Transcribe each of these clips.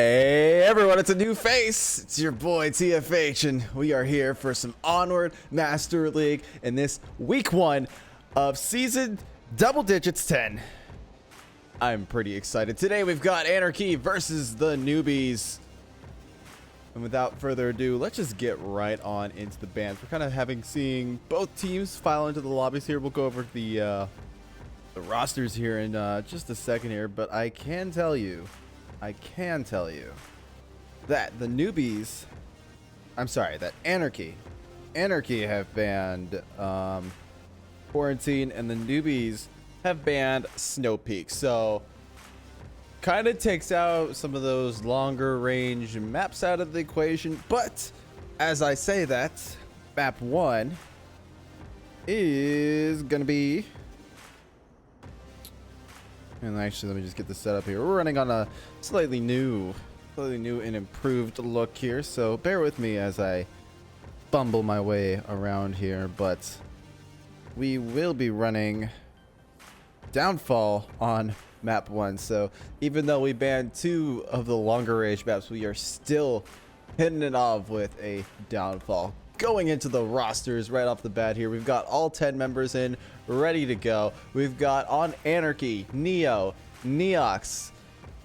Hey everyone, it's a new face. It's your boy TFH, and we are here for some Onward Master League in this week 1 of season double digits 10. I'm pretty excited. Today we've got Anarchy versus the Newbies. And without further ado, let's just get right on into the bands. We're kind of seeing both teams file into the lobbies here. We'll go over the rosters here in just a second here, but I can tell you that the Newbies, that Anarchy have banned Quarantine, and the Newbies have banned Snow Peak. So kind of takes out some of those longer range maps out of the equation. But as I say that, map 1 is gonna be, and actually, let me just get this set up here. We're running on a slightly new and improved look here, so bear with me as I fumble my way around here. But we will be running Downfall on map 1. So even though we banned 2 of the longer range maps, we are still hitting it off with a Downfall. Going into the rosters right off the bat here, we've got all 10 members in, ready to go. We've got on Anarchy, Neo, Neox,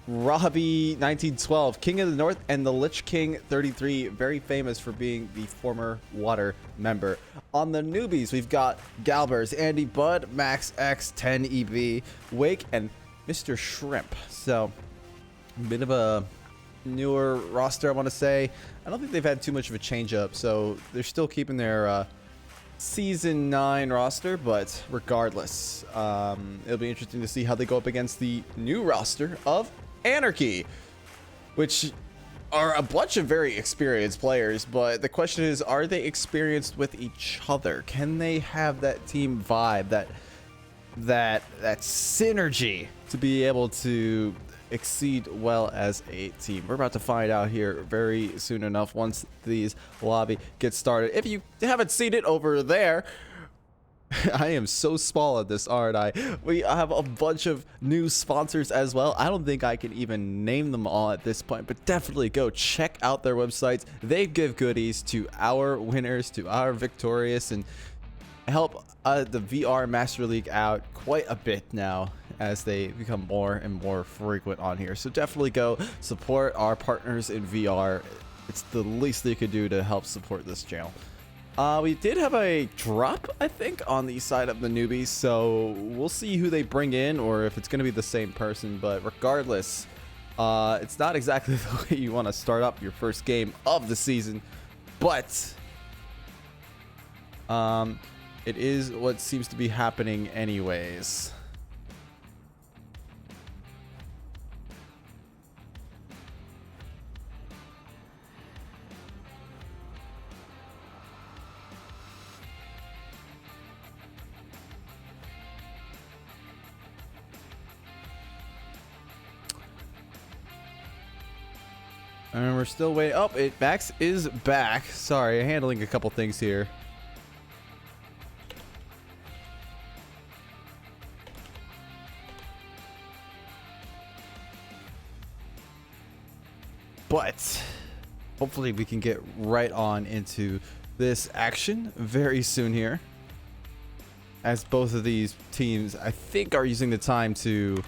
Robbie 1912, King of the North, and the Lich King 33, very famous for being the former Water member. On the Newbies, we've got Galbers, Andy Bud, Max X, 10 EB, Wake, and Mr. Shrimp. So a bit of a newer roster, I want to say. I don't think they've had too much of a change up, so they're still keeping their season 9 roster. But regardless, it'll be interesting to see how they go up against the new roster of Anarchy, which are a bunch of very experienced players. But the question is, are they experienced with each other? Can they have that team vibe, that synergy to be able to exceed well as a team? We're about to find out here very soon enough once these lobby get started. If you haven't seen it over there, I am so small at this, aren't I? We have a bunch of new sponsors as well. I don't think I can even name them all at this point, but definitely go check out their websites. They give goodies to our winners, to our victorious, and help the VR Master League out quite a bit now as they become more and more frequent on here. So definitely go support our partners in VR. It's the least they could do to help support this channel. We did have a drop, I think, on the side of the Newbies, so we'll see who they bring in or if it's going to be the same person. But regardless, it's not exactly the way you want to start up your first game of the season, but it is what seems to be happening anyways. And we're still waiting. Oh, Max is back. Sorry, handling a couple things here. But hopefully we can get right on into this action very soon here, as both of these teams, I think, are using the time to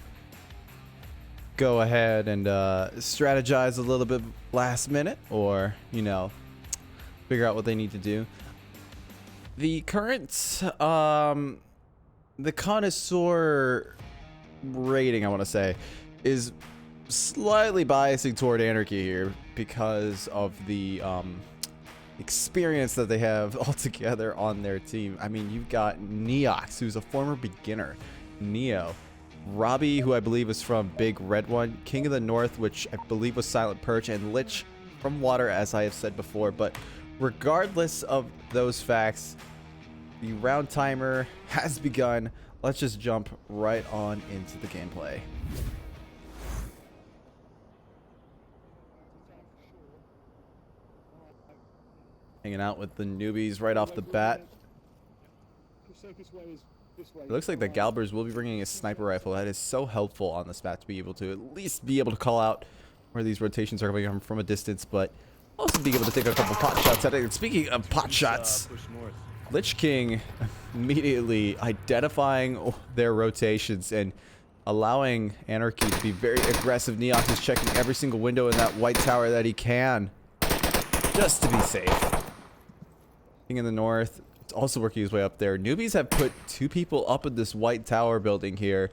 go ahead and strategize a little bit last minute, or, you know, figure out what they need to do. The current the connoisseur rating, I want to say, is slightly biasing toward Anarchy here because of the experience that they have altogether on their team. I mean, you've got Neox, who's a former beginner, Neo, Robbie, who I believe is from Big Red One, King of the North, which I believe was Silent Perch, and Lich from Water, as I have said before. But regardless of those facts, the round timer has begun. Let's just jump right on into the gameplay. Hanging out with the Newbies right off the bat. It looks like the Galbers will be bringing a sniper rifle. That is so helpful on this map to be able to at least be able to call out where these rotations are coming from a distance, but also being able to take a couple pot shots at it. And speaking of pot shots, Lich King immediately identifying their rotations and allowing Anarchy to be very aggressive. Neox is checking every single window in that white tower that he can, just to be safe. King in the north, it's also working his way up there. Newbies have put 2 people up in this white tower building here.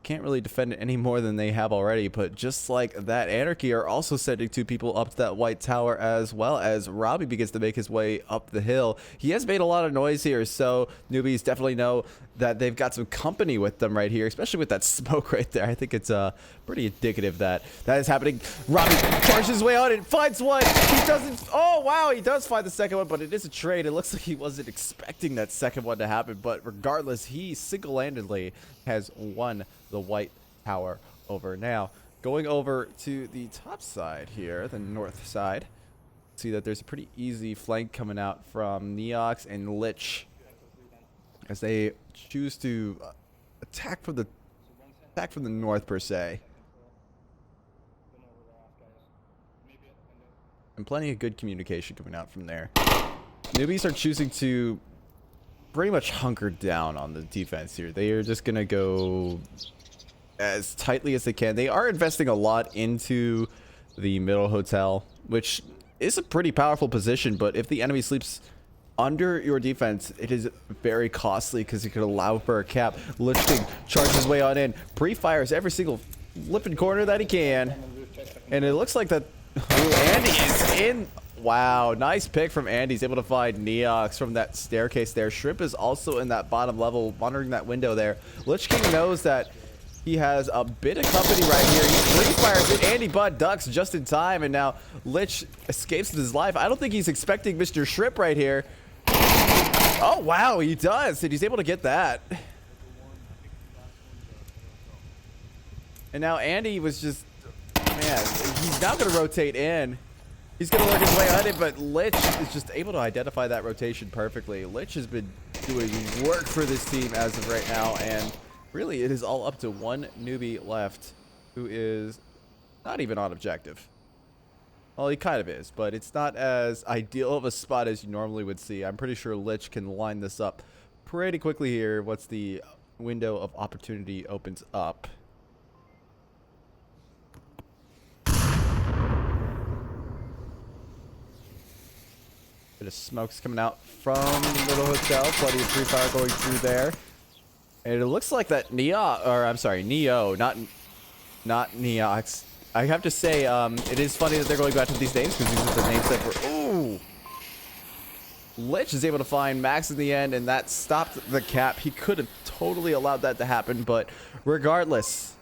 Can't really defend it any more than they have already, but just like that, Anarchy are also sending 2 people up to that white tower, as well as Robbie begins to make his way up the hill. He has made a lot of noise here, so Newbies definitely know that they've got some company with them right here, especially with that smoke right there. I think it's pretty indicative that that is happening. Robbie charges his way out and finds one. He doesn't. Oh wow, he does find the second one, but it is a trade. It looks like he wasn't expecting that second one to happen, but regardless, he single-handedly has won the white tower over. Now going over to the top side here, the north side, see that there's a pretty easy flank coming out from Neox and Lich as they choose to attack from the north per se. And plenty of good communication coming out from there. Newbies are choosing to pretty much hunker down on the defense here. They are just gonna go as tightly as they can. They are investing a lot into the middle hotel, which is a pretty powerful position, but if the enemy sleeps under your defense, it is very costly because it could allow for a cap. Lich King charges his way on in, pre-fires every single flipping corner that he can, and it looks like that Andy is in. Wow, nice pick from Andy. He's able to find Neox from that staircase there. Shrimp is also in that bottom level, monitoring that window there. Lich King knows that he has a bit of company right here. He pre-fires it. Andy Budd ducks just in time, and now Lich escapes with his life. I don't think he's expecting Mr. Shrimp right here. Oh, wow, he does, and he's able to get that. And now Andy was just, man, he's now going to rotate in. He's going to work his way on it, but Lich is just able to identify that rotation perfectly. Lich has been doing work for this team as of right now, and really it is all up to one newbie left who is not even on objective. Well, he kind of is, but it's not as ideal of a spot as you normally would see. I'm pretty sure Lich can line this up pretty quickly here once the window of opportunity opens up. Bit of smoke's coming out from the little hotel. Plenty of free fire going through there. And it looks like that Neo, not Neox. I have to say, it is funny that they're going back to these names because these are the names that were. Ooh! Lich is able to find Max in the end, and that stopped the cap. He could have totally allowed that to happen, but regardless,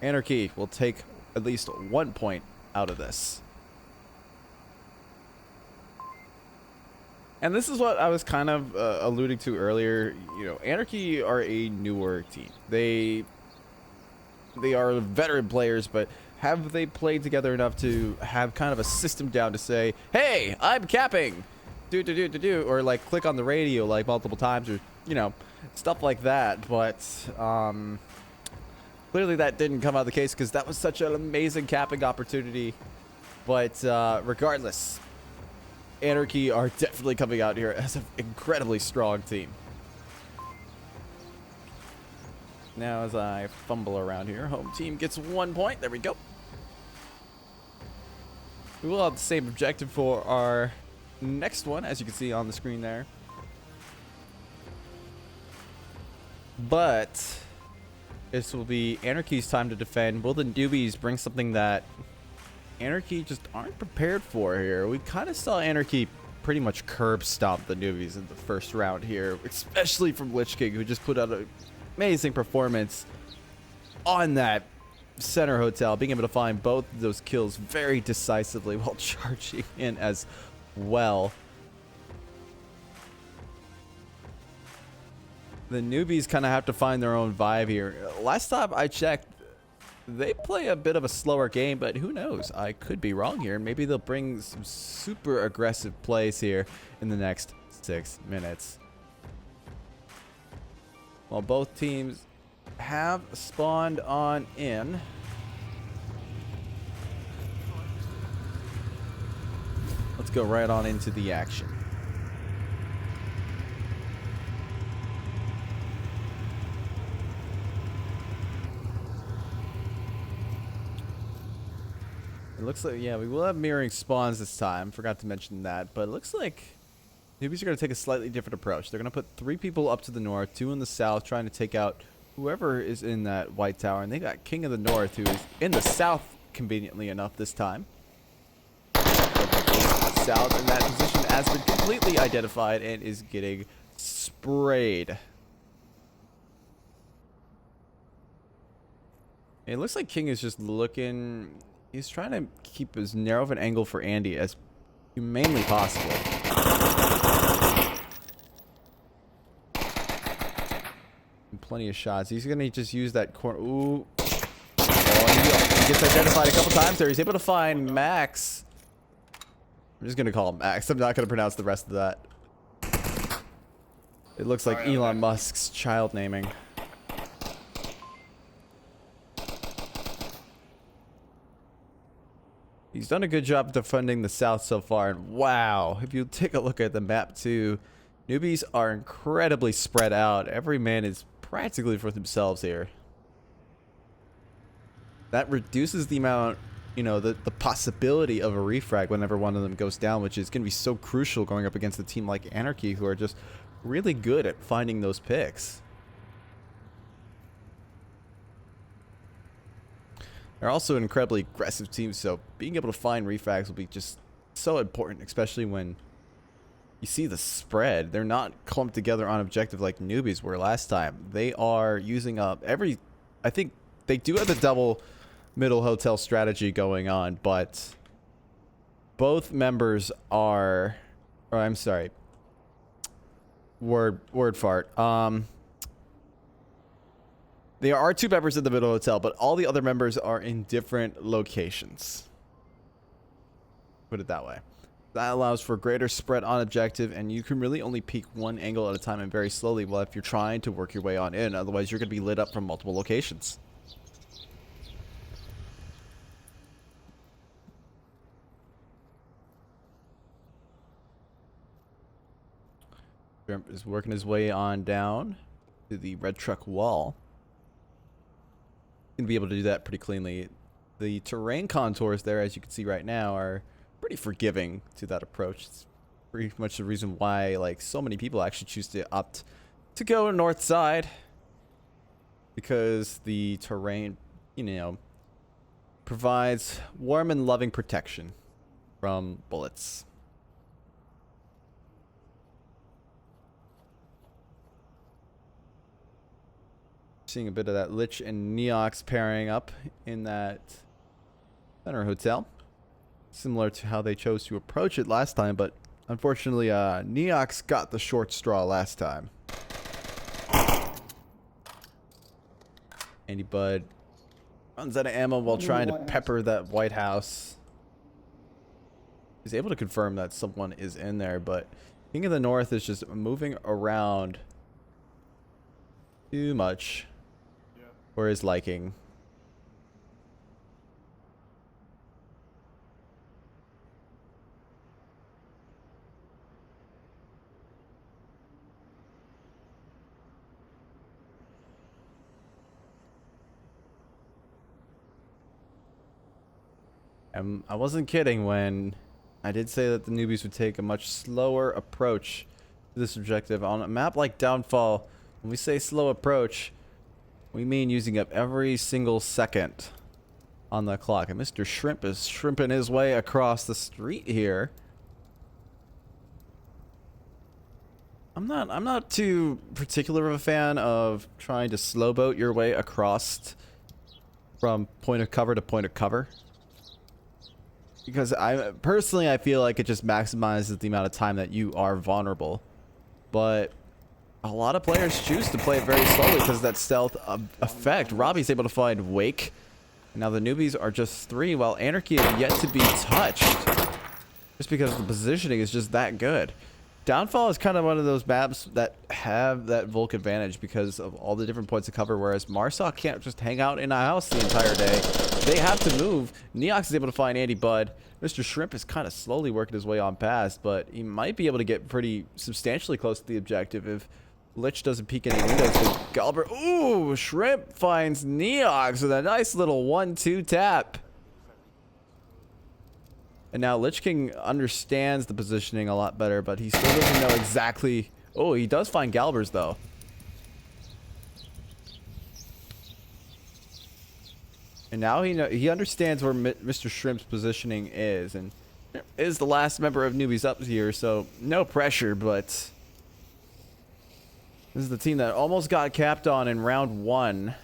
Anarchy will take at least 1 point out of this. And this is what I was kind of alluding to earlier. You know, Anarchy are a newer team. They are veteran players, but have they played together enough to have kind of a system down to say, hey, I'm capping, or like click on the radio like multiple times, or, you know, stuff like that. But clearly that didn't come out of the case because that was such an amazing capping opportunity. But regardless, Anarchy are definitely coming out here as an incredibly strong team. Now as I fumble around here, home team gets 1 point. There we go. We will have the same objective for our next one, as you can see on the screen there. But this will be Anarchy's time to defend. Will the Newbies bring something that Anarchy just aren't prepared for here? We kind of saw Anarchy pretty much curb stomp the Newbies in the first round here, especially from Lich King, who just put out an amazing performance on that center hotel, being able to find both of those kills very decisively while charging in as well. The Newbies kind of have to find their own vibe here. Last time I checked, they play a bit of a slower game, but who knows? I could be wrong here. Maybe they'll bring some super aggressive plays here in the next 6 minutes. Well, both teams have spawned on in. let's go right on into the action. It looks like, yeah, we will have mirroring spawns this time. Forgot to mention that, but it looks like Newbies are going to take a slightly different approach. They're going to put 3 people up to the north, 2 in the south, trying to take out whoever is in that white tower. And they got King of the North, who is in the south, conveniently enough this time. South in that position has been completely identified and is getting sprayed. It looks like King is just looking... He's trying to keep as narrow of an angle for Andy as humanely possible. And plenty of shots. He's going to just use that corner. Ooh. Oh, he gets identified a couple times there. He's able to find Max. I'm just going to call him Max. I'm not going to pronounce the rest of that. It looks like Elon Musk's child naming. He's done a good job defending the south so far, and wow, if you take a look at the map too, Newbies are incredibly spread out. Every man is practically for themselves here. That reduces the amount, you know, the possibility of a refrag whenever one of them goes down, which is going to be so crucial going up against a team like Anarchy, who are just really good at finding those picks. They're also an incredibly aggressive team, so being able to find refrags will be just so important, especially when you see the spread. They're not clumped together on objective like Newbies were last time. They are using up every... I think they do have the double middle hotel strategy going on, but both members are... Or I'm sorry. Word fart. There are 2 members in the middle hotel, but all the other members are in different locations. Put it that way. That allows for greater spread on objective, and you can really only peek one angle at a time and very slowly. Well, if you're trying to work your way on in, otherwise you're going to be lit up from multiple locations. Is working his way on down to the red truck wall. Be able to do that pretty cleanly. The terrain contours there, as you can see right now, are pretty forgiving to that approach. It's pretty much the reason why, like, so many people actually choose to opt to go north side, because the terrain, you know, provides warm and loving protection from bullets. Seeing a bit of that Lich and Neox pairing up in that center hotel. Similar to how they chose to approach it last time, but unfortunately Neox got the short straw last time. Andy Bud runs out of ammo while trying to pepper that White House. He's able to confirm that someone is in there, but King of the North is just moving around too much for his liking. I wasn't kidding when I did say that the Newbies would take a much slower approach to this objective. On a map like Downfall, when we say slow approach, we mean using up every single second on the clock. And Mr. Shrimp is shrimping his way across the street here. I'm not too particular of a fan of trying to slow boat your way across from point of cover to point of cover, because I feel like it just maximizes the amount of time that you are vulnerable. But a lot of players choose to play it very slowly because of that stealth effect. Robbie's able to find Wake. Now the Newbies are just 3, while Anarchy is yet to be touched, just because the positioning is just that good. Downfall is kind of one of those maps that have that Volk advantage because of all the different points of cover, whereas Marsaw can't just hang out in a house the entire day. They have to move. Neox is able to find Andy Bud. Mr. Shrimp is kind of slowly working his way on past, but he might be able to get pretty substantially close to the objective if Lich doesn't peek any windows. Galbert, ooh, Shrimp finds Neox with a nice little 1-2 tap. And now Lich King understands the positioning a lot better, but he still doesn't know exactly. Oh, he does find Galbers though. And now he understands where Mr. Shrimp's positioning is, and is the last member of Newbies up here, so no pressure, but this is the team that almost got capped on in round 1.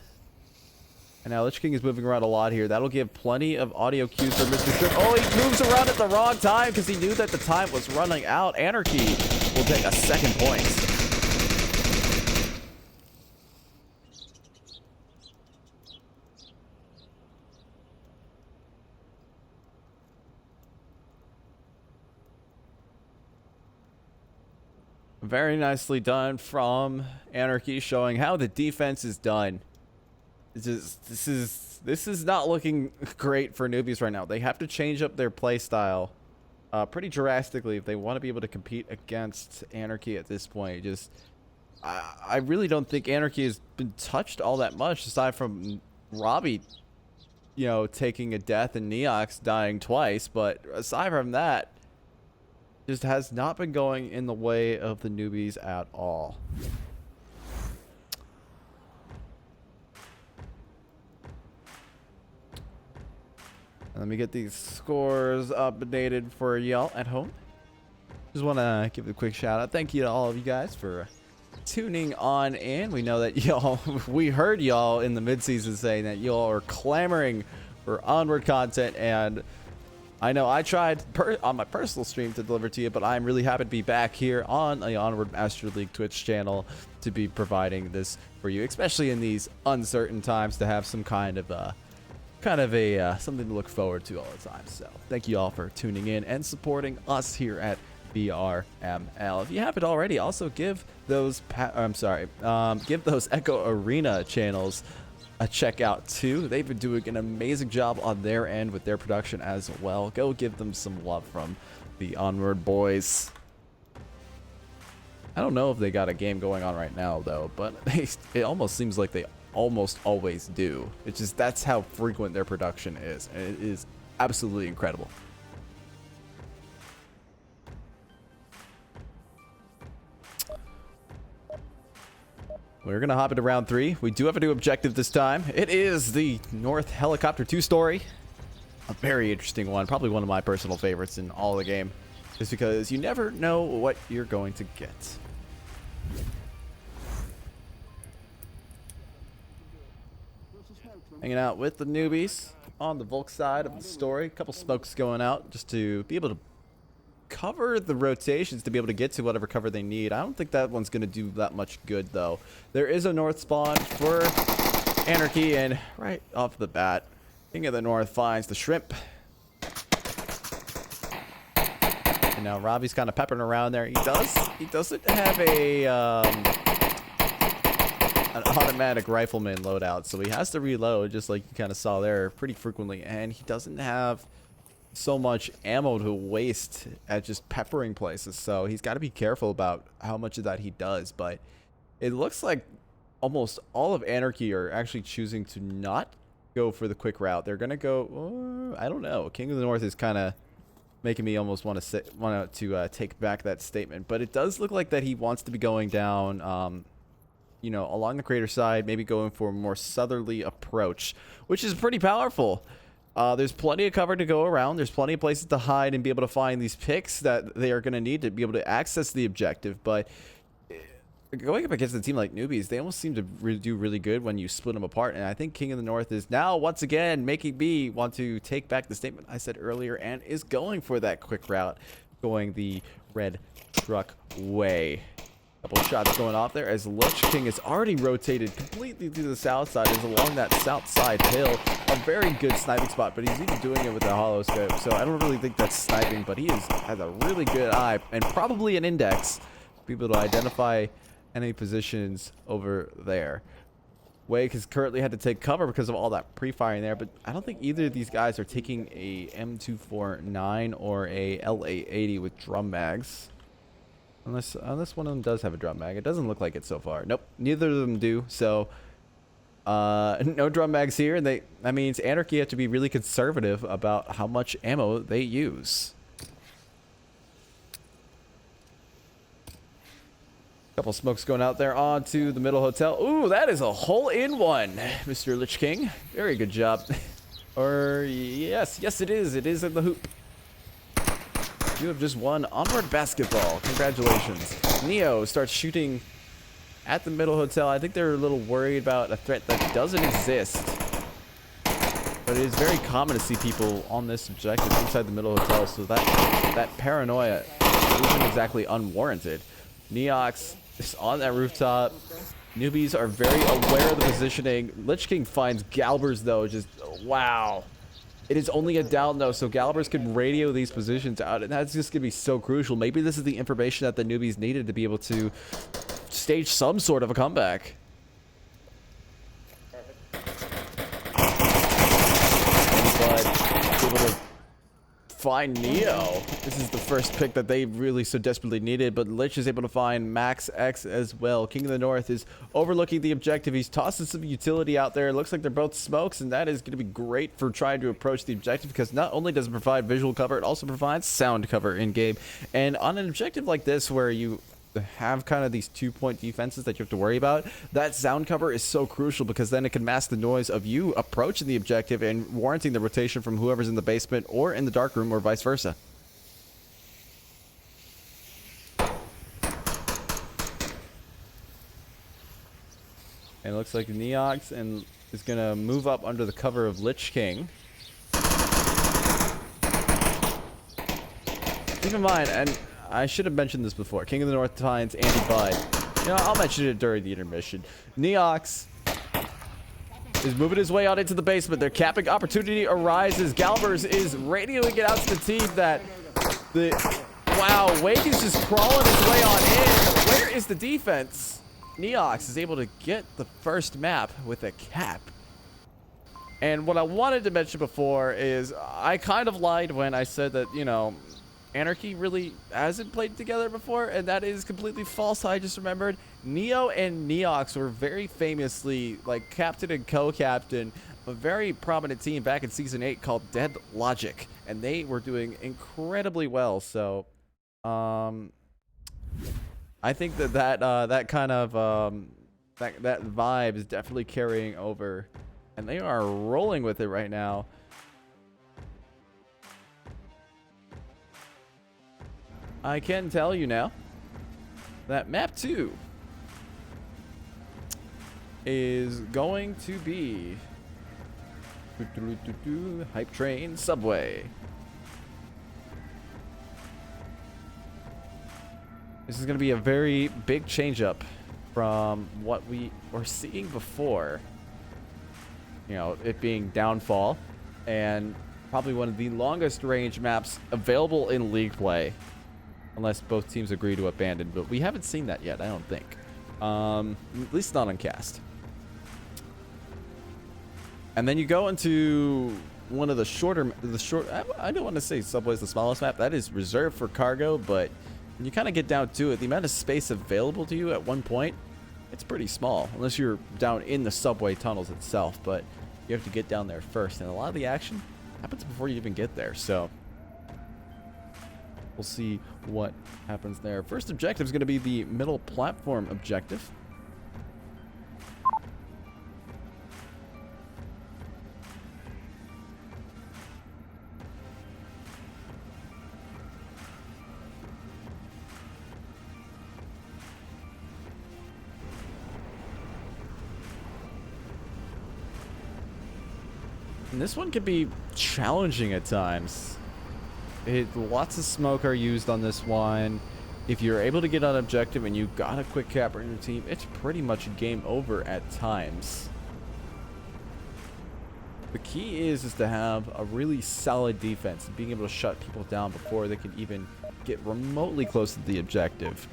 And now Lich King is moving around a lot here. That'll give plenty of audio cues for Mr. Shrimp. Oh, he moves around at the wrong time because he knew that the time was running out. Anarchy will take a second point. Very nicely done from Anarchy, showing how the defense is done. This is not looking great for Newbies right now. They have to change up their play style pretty drastically if they want to be able to compete against Anarchy at this point. I really don't think Anarchy has been touched all that much aside from Robbie, you know, taking a death and Neox dying twice. But aside from that, just has not been going in the way of the Newbies at all. Let me get these scores updated for y'all at home. Just want to give a quick shout out. Thank you to all of you guys for tuning on in. We know that y'all, we heard y'all in the midseason saying that y'all are clamoring for Onward content, and I know I tried on my personal stream to deliver to you, but I'm really happy to be back here on the Onward Master League Twitch channel to be providing this for you, especially in these uncertain times, to have some kind of something to look forward to all the time. So thank you all for tuning in and supporting us here at VRML. If you haven't already, also give those give those Echo Arena channels a check out too. They've been doing an amazing job on their end with their production as well. Go give them some love from the Onward boys. I don't know if they got a game going on right now though, but it almost seems like they almost always do. It's just that's how frequent their production is, and it is absolutely incredible. We're gonna hop into round 3. We do have a new objective this time. It is the North Helicopter 2-story. A very interesting one, probably one of my personal favorites in all the game, just because you never know what you're going to get. Hanging out with the Newbies on the Volk side of the story. A couple smokes going out just to be able to cover the rotations to be able to get to whatever cover they need. I don't think that one's going to do that much good, though. There is a north spawn for Anarchy, and right off the bat, King of the North finds the Shrimp. And now Robbie's kind of peppering around there. He doesn't have an automatic rifleman loadout, so he has to reload, just like you kind of saw there, pretty frequently, and he doesn't have so much ammo to waste at just peppering places, so he's got to be careful about how much of that he does. But it looks like almost all of Anarchy are actually choosing to not go for the quick route. They're gonna go, I don't know, King of the North is kind of making me almost want to take back that statement, but it does look like that he wants to be going down you know, along the crater side, maybe going for a more southerly approach, which is pretty powerful. There's plenty of cover to go around. There's plenty of places to hide and be able to find these picks that they are going to need to be able to access the objective. But going up against a team like Newbies, they almost seem to do really good when you split them apart. And I think King of the North is now, once again, making me want to take back the statement I said earlier and is going for that quick route, going the red truck way. Couple shots going off there as Lich King is already rotated completely to the south side. Is along that south side hill. A very good sniping spot, but he's even doing it with a hollow scope. So I don't really think that's sniping, but he has a really good eye and probably an index to be able to identify enemy positions over there. Wake has currently had to take cover because of all that pre-firing there, but I don't think either of these guys are taking a M249 or a LA80 with drum mags. Unless one of them does have a drum mag. It doesn't look like it so far. Nope, neither of them do. So, no drum mags here, and that means Anarchy have to be really conservative about how much ammo they use. Couple smokes going out there onto the middle hotel. Ooh, that is a hole-in-one, Mr. Lich King. Very good job. Or yes, it is. It is in the hoop. You have just won Onward basketball. Congratulations. Neo starts shooting at the middle hotel. I think they're a little worried about a threat that doesn't exist. But it is very common to see people on this objective inside the middle hotel, so that paranoia isn't exactly unwarranted. Neox is on that rooftop. Newbies are very aware of the positioning. Lich King finds Galbers, though, just wow. It is only a down, though, so Galbers can radio these positions out, and that's just going to be so crucial. Maybe this is the information that the Newbies needed to be able to stage some sort of a comeback. But able to find Neo. This is the first pick that they really so desperately needed, but Lich is able to find Max X as well. King of the North is overlooking the objective. He's tossing some utility out there. It looks like they're both smokes, and that is going to be great for trying to approach the objective, because not only does it provide visual cover, it also provides sound cover in game. And on an objective like this, where you have kind of these 2-point defenses that you have to worry about, that sound cover is so crucial, because then it can mask the noise of you approaching the objective and warranting the rotation from whoever's in the basement or in the dark room, or vice versa. And it looks like Neox is gonna move up under the cover of Lich King. Keep in mind, and I should have mentioned this before, King of the North finds Andy Bud. You know, I'll mention it during the intermission. Neox is moving his way out into the basement. Their capping opportunity arises. Galbers is radioing it out to the team that wow, Wake is just crawling his way on in. Where is the defense? Neox is able to get the first map with a cap. And what I wanted to mention before is I kind of lied when I said that, you know, Anarchy really hasn't played together before, and that is completely false. I just remembered Neo and Neox were very famously like captain and co-captain of a very prominent team back in season 8 called Dead Logic, and they were doing incredibly well. So I think that kind of that vibe is definitely carrying over, and they are rolling with it right now. I can tell you now that map 2 is going to be Hype Train Subway. This is going to be a very big change up from what we were seeing before. You know, it being Downfall, and probably one of the longest range maps available in League play. Unless both teams agree to abandon, but we haven't seen that yet, I don't think. At least not on cast. And then you go into one of the I don't want to say Subway's the smallest map. That is reserved for cargo, but when you kind of get down to it, the amount of space available to you at one point, it's pretty small. Unless you're down in the subway tunnels itself, but you have to get down there first. And a lot of the action happens before you even get there, so we'll see what happens there. First objective is going to be the middle platform objective. And this one can be challenging at times. Lots of smoke are used on this one. if you're able to get on objective and you got a quick capper in your team, it's pretty much game over at times. The key is to have a really solid defense and being able to shut people down before they can even get remotely close to the objective.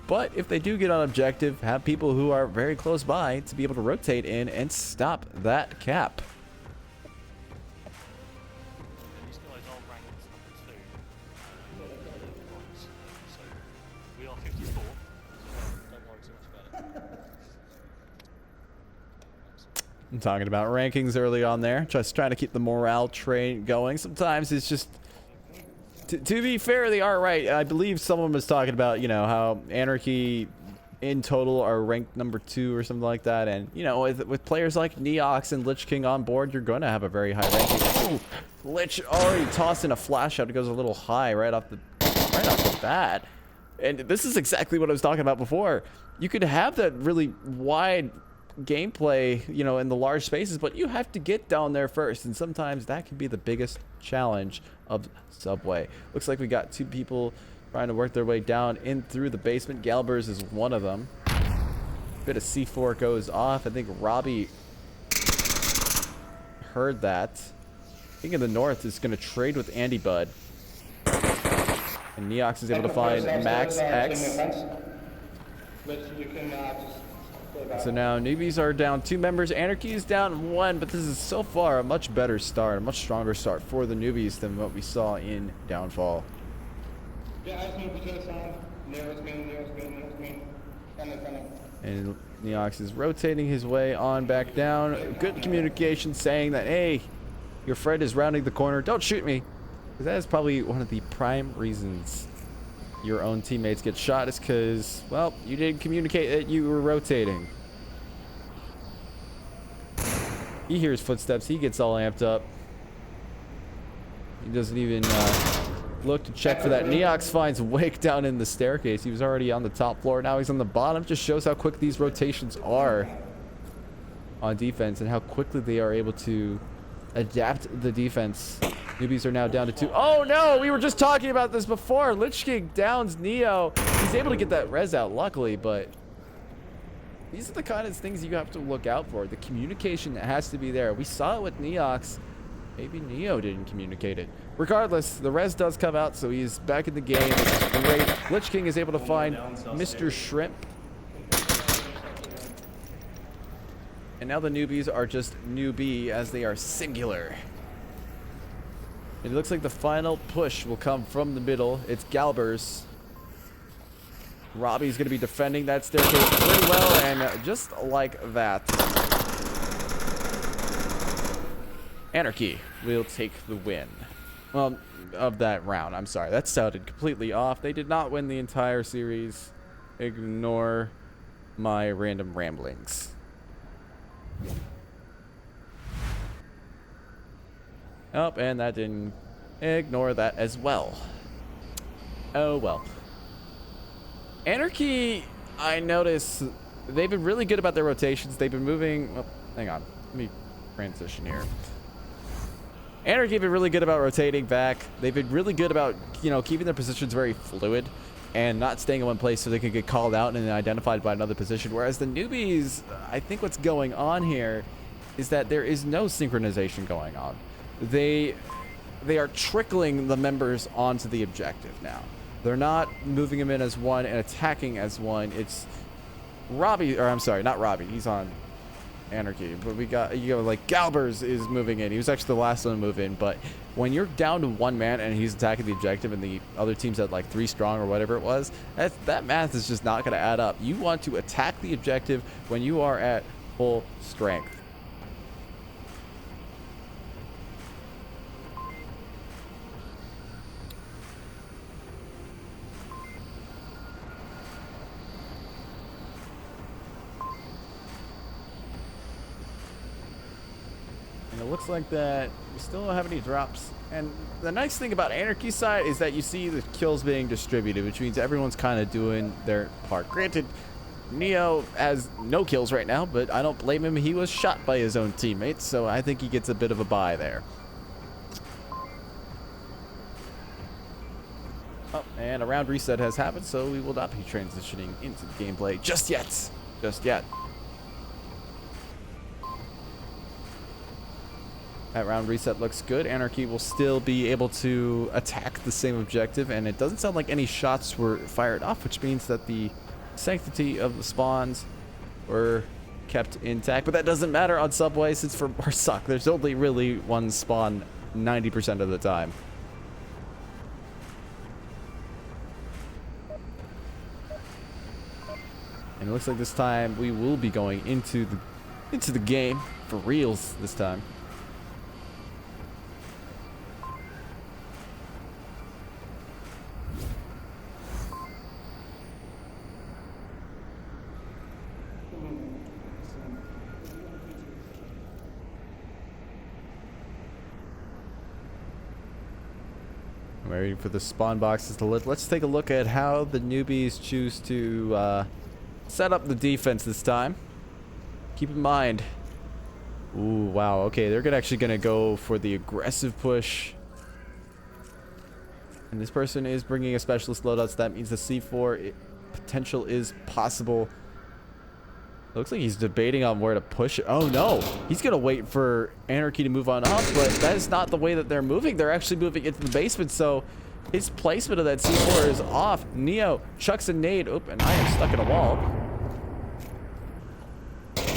But if they do get on objective, have people who are very close by to be able to rotate in and stop that cap. These guys are ranked number 2. So we are 54. So don't worry too much about it. I'm talking about rankings early on there, just trying to keep the morale train going. Sometimes it's just, to be fair, they are right. I believe someone was talking about, you know, how Anarchy in total are ranked number 2 or something like that. And, you know, with players like Neox and Lich King on board, you're going to have a very high ranking. Ooh, Lich already tossing a flash out. It goes a little high right off the bat. And this is exactly what I was talking about before. You could have that really wide gameplay, you know, in the large spaces, but you have to get down there first, and sometimes that can be the biggest challenge of Subway. Looks like we got 2 people trying to work their way down in through the basement. Galbers is one of them. Bit of C4 goes off. I think Robbie heard that. King of the North is going to trade with Andy Bud, and Neox is able to find Max X. So now Newbies are down 2 members. Anarchy is down 1, but this is so far a much better start, a much stronger start for the Newbies than what we saw in Downfall. And Neox is rotating his way on back down. Good communication saying that, hey, your friend is rounding the corner. Don't shoot me. Because that is probably one of the prime reasons your own teammates get shot, is because, well, you didn't communicate that you were rotating. He hears footsteps. He gets all amped up. He doesn't even look to check for that. Neox finds Wake down in the staircase. He was already on the top floor. Now he's on the bottom. Just shows how quick these rotations are on defense and how quickly they are able to adapt the defense. Newbies are now down to 2. Oh no, we were just talking about this before. Lich King downs Neo. He's able to get that res out, luckily, but these are the kind of things you have to look out for. The communication that has to be there. We saw it with Neox. Maybe Neo didn't communicate it. Regardless, the res does come out, so he's back in the game. It's great. Lich King is able to find Mr. Shrimp. And now the Newbies are just newbie, as they are singular. It looks like the final push will come from the middle. It's Galbers. Robbie's going to be defending that staircase pretty well, and just like that, Anarchy will take the win. Well, of that round. I'm sorry, that sounded completely off. They did not win the entire series. Ignore my random ramblings. Oh, and that didn't. Ignore that as well. Oh well. Anarchy, I notice they've been really good about their rotations. They've been moving. Well, hang on. Let me transition here. Anarchy have been really good about rotating back. They've been really good about, you know, keeping their positions very fluid and not staying in one place so they can get called out and then identified by another position. Whereas the Newbies, I think what's going on here is that there is no synchronization going on. They are trickling the members onto the objective now. They're not moving them in as one and attacking as one. It's Robbie, or I'm sorry, not Robbie. He's on Anarchy, but we got, you know, like Galbers is moving in. He was actually the last one to move in, but when you're down to 1 man and he's attacking the objective and the other team's at like 3 strong or whatever it was, that math is just not going to add up. You want to attack the objective when you are at full strength. And it looks like that we still don't have any drops. And the nice thing about Anarchy's side is that you see the kills being distributed, which means everyone's kind of doing their part. Granted, Neo has no kills right now, but I don't blame him. He was shot by his own teammates, so I think he gets a bit of a bye there. Oh, And a round reset has happened, so we will not be transitioning into the gameplay just yet. Just yet. That round reset looks good. Anarchy will still be able to attack the same objective, and it doesn't sound like any shots were fired off, which means that the sanctity of the spawns were kept intact. But that doesn't matter on Subway, since for Marsuck, there's only really one spawn 90% of the time. And it looks like this time we will be going into the game for reals this time. I'm waiting for the spawn boxes to lit. Let's take a look at how the newbies choose to set up the defense this time. Keep in mind. Ooh, wow. Okay, they're actually gonna go for the aggressive push. And this person is bringing a specialist loadout, so that means the C4 potential is possible. Looks like he's debating on where to push it. Oh no, he's gonna wait for Anarchy to move on up, but that is not the way that they're moving. They're actually moving into the basement, so his placement of that C4 is off. Neo chucks a nade. Oop, and I am stuck in a wall.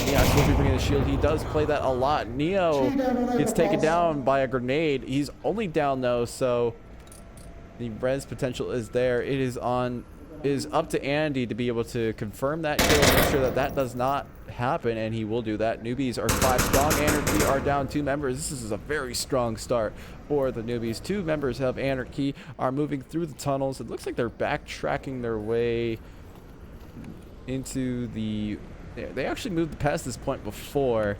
Yeah, supposed to be bringing the shield. He does play that a lot. Neo gets taken down by a grenade. He's only down though, so the res potential is there. It is up to Andy to be able to confirm that kill, make sure that that does not happen, and he will do that. Newbies are 5 strong. Anarchy are down 2 members. This is a very strong start for the newbies. 2 members of Anarchy are moving through the tunnels. It looks like they're backtracking their way into the... They actually moved past this point before.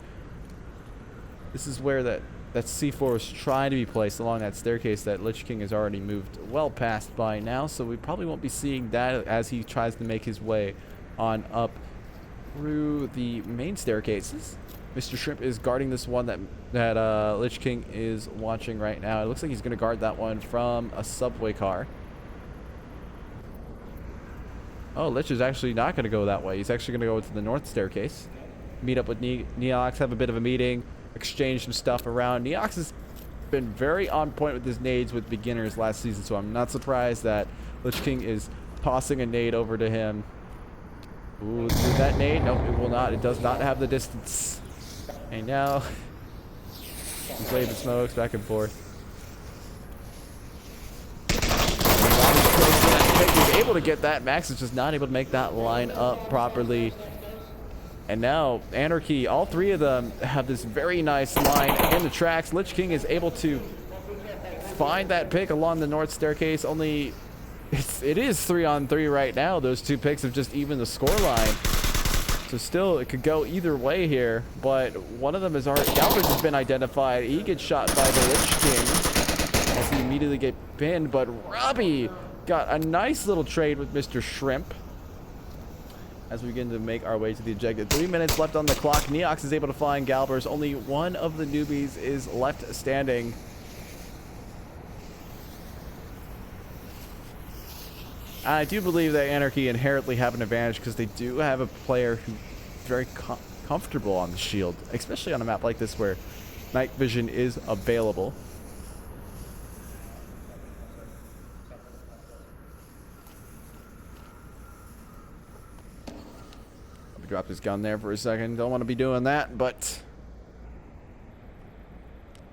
This is where that C4 was trying to be placed along that staircase that Lich King has already moved well past by now, so we probably won't be seeing that as he tries to make his way on up through the main staircases. Mr. Shrimp is guarding this one that Lich King is watching right now. It looks like he's going to guard that one from a subway car. Oh, Lich is actually not going to go that way. He's actually going to go to the north staircase. Meet up with Neox, have a bit of a meeting, exchange some stuff around. Neox has been very on point with his nades with beginners last season, so I'm not surprised that Lich King is tossing a nade over to him. Ooh, through that nade? Nope, it will not. It does not have the distance. And now, he's waving smokes back and forth. He's able to get that. Max is just not able to make that line up properly. And now Anarchy, all 3 of them have this very nice line in the tracks. Lich King is able to find that pick along the north staircase. Only it is 3-on-3 right now. Those 2 picks have just evened the score line. So still, it could go either way here. But one of them is already... Galvez has been identified. He gets shot by the Lich King as he immediately gets pinned. But Robbie got a nice little trade with Mr. Shrimp as we begin to make our way to the objective. 3 minutes left on the clock. Neox is able to find Galbers. Only one of the newbies is left standing. I do believe that Anarchy inherently have an advantage because they do have a player who's very comfortable on the shield, especially on a map like this where night vision is available. Drop his gun there for a second. Don't want to be doing that, but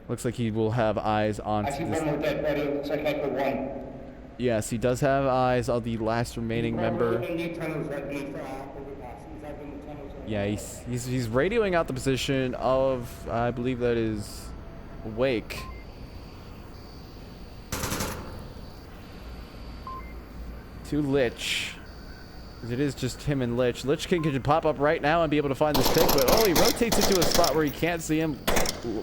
looks like he will have eyes on this. Yes, he does have eyes on the last remaining member. Yeah, he's radioing out the position of, I believe that is Wake. To Lich. It is just him and Lich. Lich King can pop up right now and be able to find this pick, but oh, he rotates into a spot where he can't see him.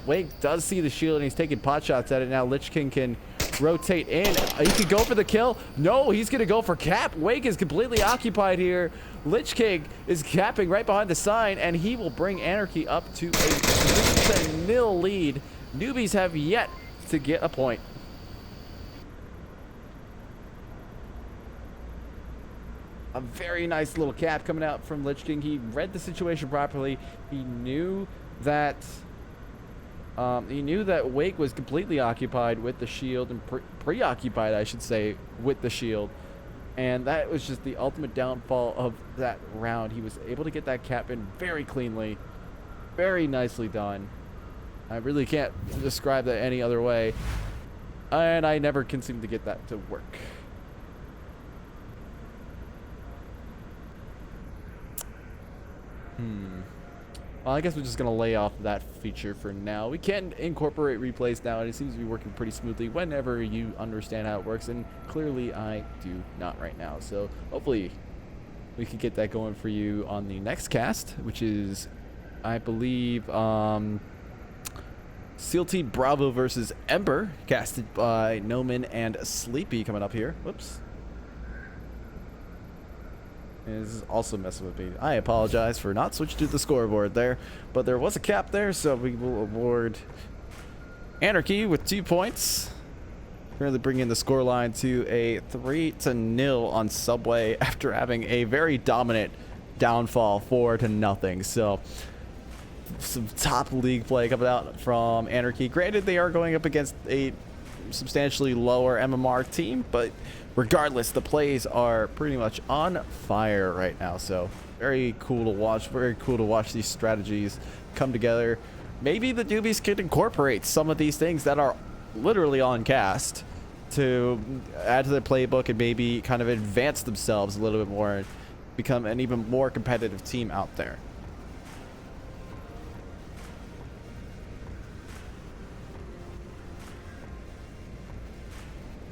Wake does see the shield and he's taking pot shots at it now. Lich King can rotate in. He could go for the kill. No, he's going to go for cap. Wake is completely occupied here. Lich King is capping right behind the sign, and he will bring Anarchy up to a 3-0 lead. Newbies have yet to get a point. a very nice little cap coming out from Lich King. He read the situation properly. He knew that Wake was completely occupied with the shield and preoccupied, I should say, with the shield. And that was just the ultimate downfall of that round. He was able to get that cap in very cleanly, very nicely done. I really can't describe that any other way. And I never can seem to get that to work. Well, I guess we're just going to lay off that feature for now. We can incorporate replays now, and it seems to be working pretty smoothly whenever you understand how it works, and clearly I do not right now. So hopefully we can get that going for you on the next cast, which is, I believe, Seal Team Bravo versus Ember, casted by Noman and Sleepy coming up here. Whoops. And this is also messing with me. I apologize for not switching to the scoreboard there, but there was a cap there, so we will award Anarchy with 2 points. Currently bringing the scoreline to a 3-0 on Subway after having a very dominant downfall 4-0. So some top league play coming out from Anarchy. Granted, they are going up against a substantially lower MMR team, but regardless, the plays are pretty much on fire right now. So very cool to watch. Very cool to watch these strategies come together. Maybe the Newbies could incorporate some of these things that are literally on cast to add to their playbook and maybe kind of advance themselves a little bit more and become an even more competitive team out there.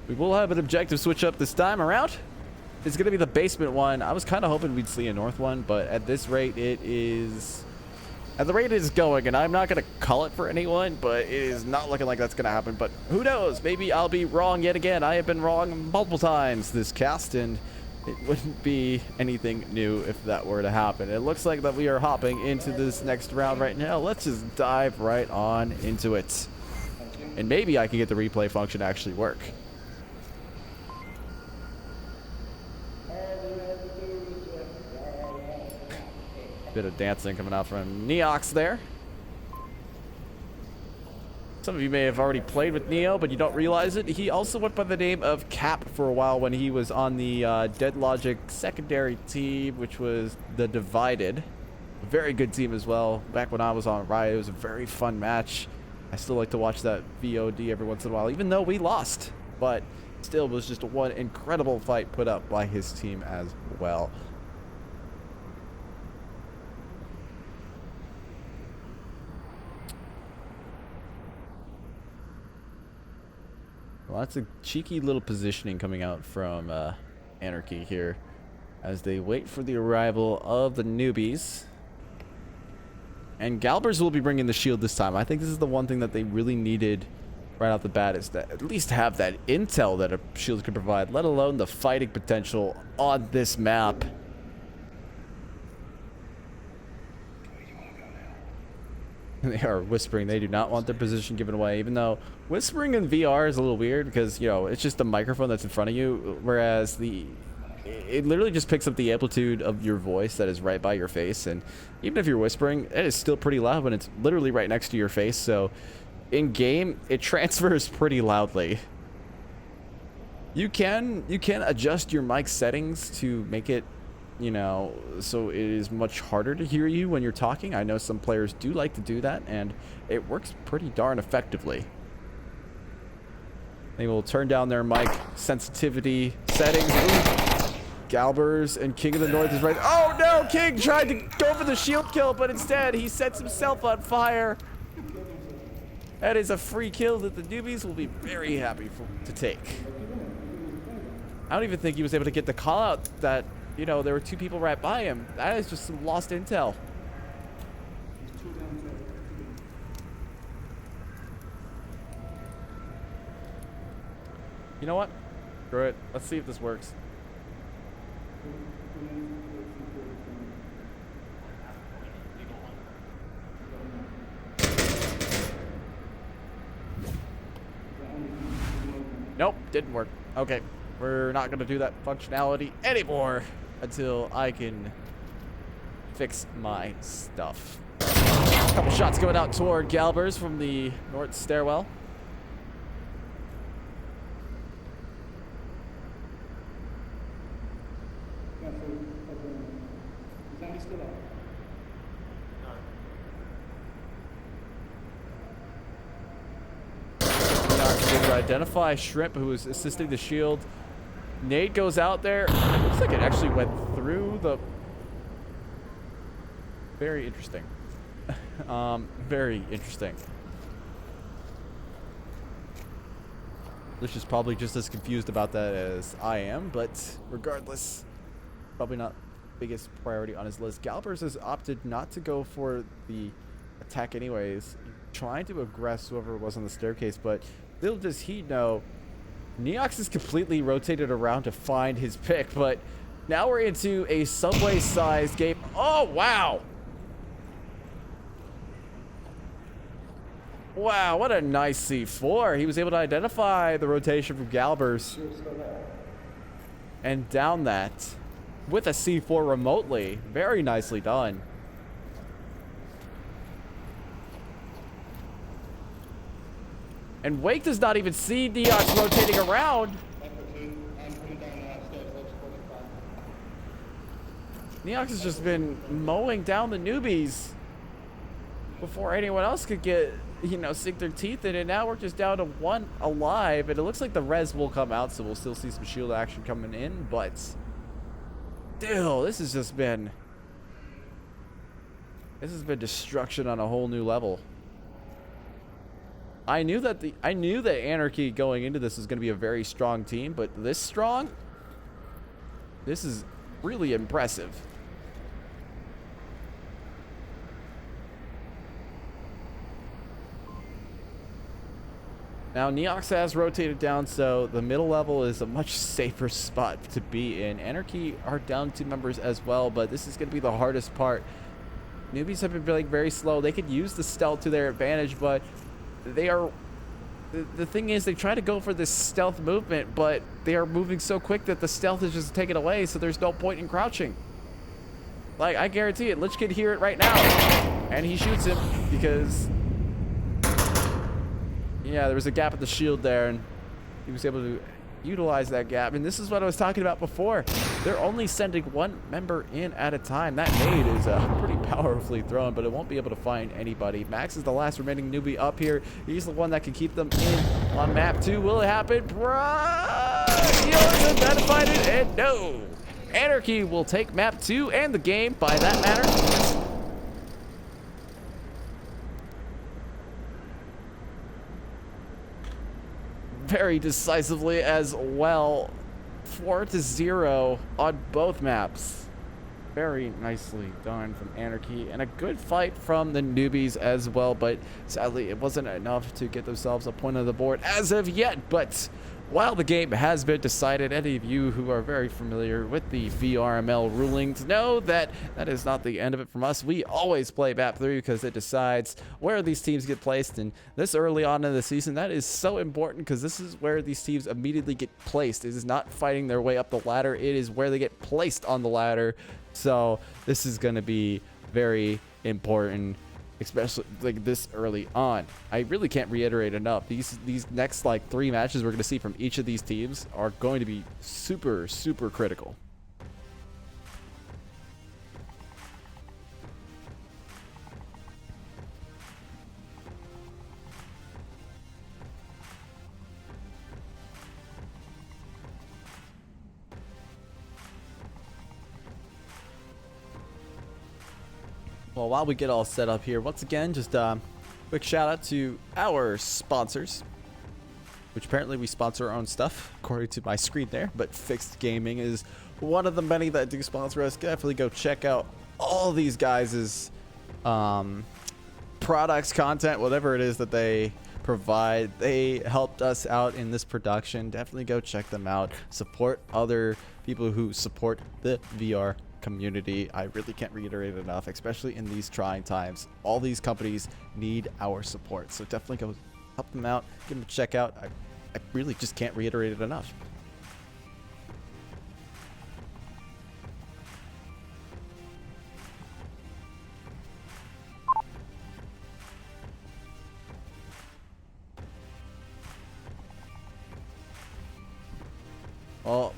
We will have an objective switch up this time around. It's going to be the basement one. I was kind of hoping we'd see a north one, but at this rate, it is... At the rate it is going, and I'm not going to call it for anyone, but it is not looking like that's going to happen. But who knows? Maybe I'll be wrong yet again. I have been wrong multiple times this cast, and it wouldn't be anything new if that were to happen. It looks like that we are hopping into this next round right now. Let's just dive right on into it. And maybe I can get the replay function to actually work. Bit of dancing coming out from Neox there. Some of you may have already played with Neo, but you don't realize it. He also went by the name of Cap for a while when he was on the Dead Logic secondary team, which was the Divided. A very good team as well. Back when I was on Riot, it was a very fun match. I still like to watch that VOD every once in a while, even though we lost. But still, it was just one incredible fight put up by his team as well. Well, that's a cheeky little positioning coming out from Anarchy here as they wait for the arrival of the Newbies. And Galbers will be bringing the shield this time. I think this is the one thing that they really needed right off the bat, is that at least have that intel that a shield could provide, let alone the fighting potential on this map. They are whispering. They do not want their position given away, even though whispering in VR is a little weird because, you know, it's just the microphone that's in front of you, whereas it literally just picks up the amplitude of your voice that is right by your face. And even if you're whispering, it is still pretty loud when it's literally right next to your face. So in game, it transfers pretty loudly. You can adjust your mic settings to make it, you know, so it is much harder to hear you when you're talking. I know some players do like to do that, and it works pretty darn effectively. They will turn down their mic sensitivity settings. Ooh. Galbers and King of the North is right. Oh no! King tried to go for the shield kill, but instead he sets himself on fire. That is a free kill that the Newbies will be very happy to take. I don't even think he was able to get the call out that, you know, there were two people right by him. That is just some lost intel. You know what? Screw it. Let's see if this works. Nope, didn't work. Okay, we're not going to do that functionality anymore. until I can fix my stuff. A couple shots going out toward Galbers from the north stairwell. Not able to identify Shrimp, who is assisting the shield. Nade goes out there. Looks like it actually went through the... Very interesting. Very interesting. Lish is probably just as confused about that as I am, but regardless, probably not biggest priority on his list. Galbers has opted not to go for the attack anyways, trying to aggress whoever was on the staircase, but little does he know, Neox is completely rotated around to find his pick, but now we're into a subway-sized game. Oh, wow! Wow, what a nice C4. He was able to identify the rotation from Galbers and down that with a C4 remotely. Very nicely done. And Wake does not even see Neox rotating around. Neox has just been mowing down the newbies before anyone else could get, you know, sink their teeth in it. Now we're just down to one alive, and it looks like the res will come out, so we'll still see some shield action coming in, but still, this has been destruction on a whole new level. I knew that Anarchy going into this was going to be a very strong team, but this strong? This is really impressive. Now, Neox has rotated down, so the middle level is a much safer spot to be in. Anarchy are down 2 members as well, but this is going to be the hardest part. Newbies have been playing very slow. They could use the stealth to their advantage, but they are... The thing is, they try to go for this stealth movement, but they are moving so quick that the stealth is just taken away, so there's no point in crouching. Like, I guarantee it. Lich could hear it right now, and he shoots him because... Yeah, there was a gap at the shield there, and he was able to utilize that gap. And this is what I was talking about before. They're only sending 1 member in at a time. That nade is pretty powerfully thrown, but it won't be able to find anybody. Max is the last remaining newbie up here. He's the one that can keep them in on map 2. Will it happen? He has identified it, and no. Anarchy will take map 2 and the game by that matter. Very decisively as well. 4-0 on both maps. Very nicely done from Anarchy, and a good fight from the newbies as well, but sadly it wasn't enough to get themselves a point on the board as of yet. But while the game has been decided, any of you who are very familiar with the VRML rulings know that that is not the end of it from us. We always play map 3 because it decides where these teams get placed, and this early on in the season, that is so important because this is where these teams immediately get placed. It is not fighting their way up the ladder, it is where they get placed on the ladder. So this is going to be very important, especially like this early on. I really can't reiterate enough. These next like 3 matches we're going to see from each of these teams are going to be super critical. Well, while we get all set up here, once again, just quick shout out to our sponsors, which apparently we sponsor our own stuff, according to my screen there, but Fixed Gaming is one of the many that do sponsor us. Definitely go check out all these guys' products, content, whatever it is that they provide. They helped us out in this production. Definitely go check them out. Support other people who support the VR community. I really can't reiterate it enough, especially in these trying times. All these companies need our support, so definitely go help them out, give them a check out. I really just can't reiterate it enough.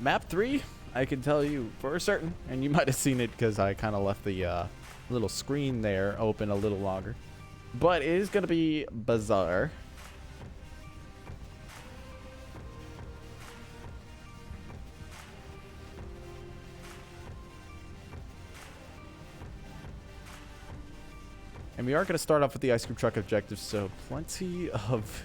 map 3, I can tell you for certain, and you might have seen it because I kind of left the little screen there open a little longer. But it is going to be Bazaar. And we are going to start off with the ice cream truck objective, so plenty of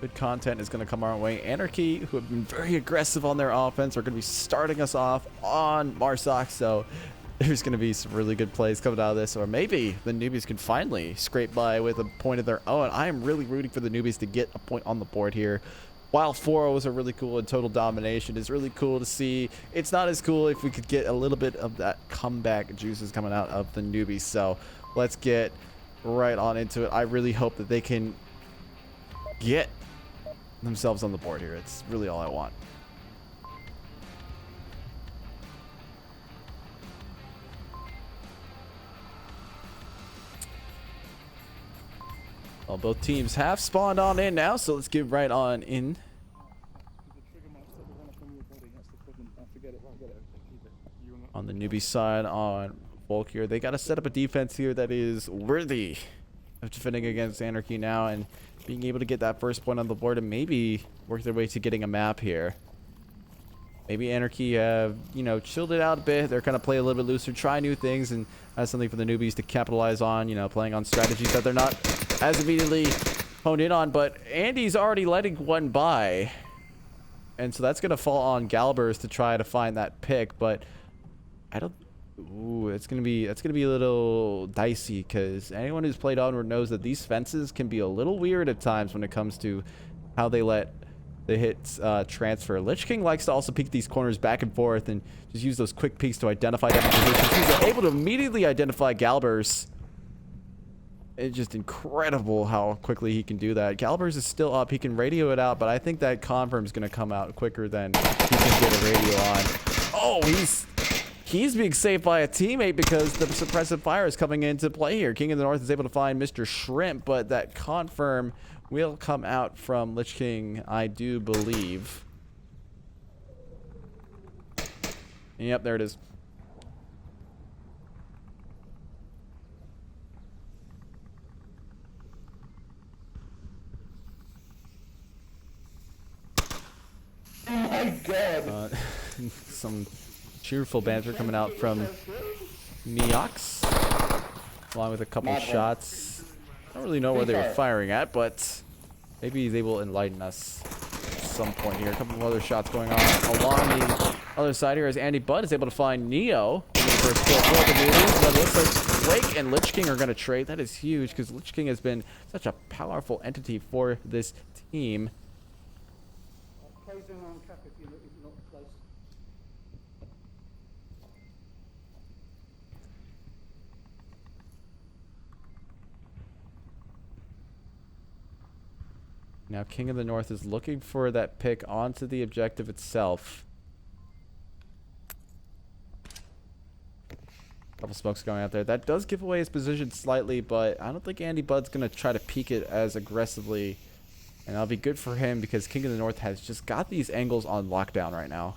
good content is going to come our way. Anarchy, who have been very aggressive on their offense, are going to be starting us off on Marsoc, so there's going to be some really good plays coming out of this. Or maybe the Newbies can finally scrape by with a point of their own. I am really rooting for the Newbies to get a point on the board here. While 4-0s are really cool and total domination is really cool to see, it's not as cool if we could get a little bit of that comeback juices coming out of the Newbies. So let's get right on into it. I really hope that they can get themselves on the board here. It's really all I want. Well, both teams have spawned on in now, so let's get right on in. On the newbie side, on Volk here, they got to set up a defense here that is worthy of defending against Anarchy now and being able to get that first point on the board and maybe work their way to getting a map here. Maybe Anarchy have, you know, chilled it out a bit. They're kind of play a little bit looser, try new things, and that's something for the newbies to capitalize on, you know, playing on strategies that they're not as immediately honed in on. But Andy's already letting one by, and so that's going to fall on Galbers to try to find that pick, but I don't... Ooh, that's gonna be a little dicey because anyone who's played Onward knows that these fences can be a little weird at times when it comes to how they let the hits transfer. Lich King likes to also peek these corners back and forth and just use those quick peeks to identify different positions. He's able to immediately identify Galbers. It's just incredible how quickly he can do that. Galbers is still up. He can radio it out, but I think that confirm is going to come out quicker than he can get a radio on. Oh, he's being saved by a teammate because the suppressive fire is coming into play here. King of the North is able to find Mr. Shrimp, but that confirm will come out from Lich King, I do believe. Yep, there it is. Oh my god! Some cheerful banter coming out from Neox, along with a couple shots. I don't really know where they were firing at, but maybe they will enlighten us at some point here. A couple of other shots going on along the other side here as Andy Budd is able to find Neo in the first kill for the Newbies. But it looks like Blake and Lich King are going to trade. That is huge because Lich King has been such a powerful entity for this team. Now King of the North is looking for that pick onto the objective itself. Couple smokes going out there. That does give away his position slightly, but I don't think Andy Budd's going to try to peek it as aggressively. And that'll be good for him because King of the North has just got these angles on lockdown right now.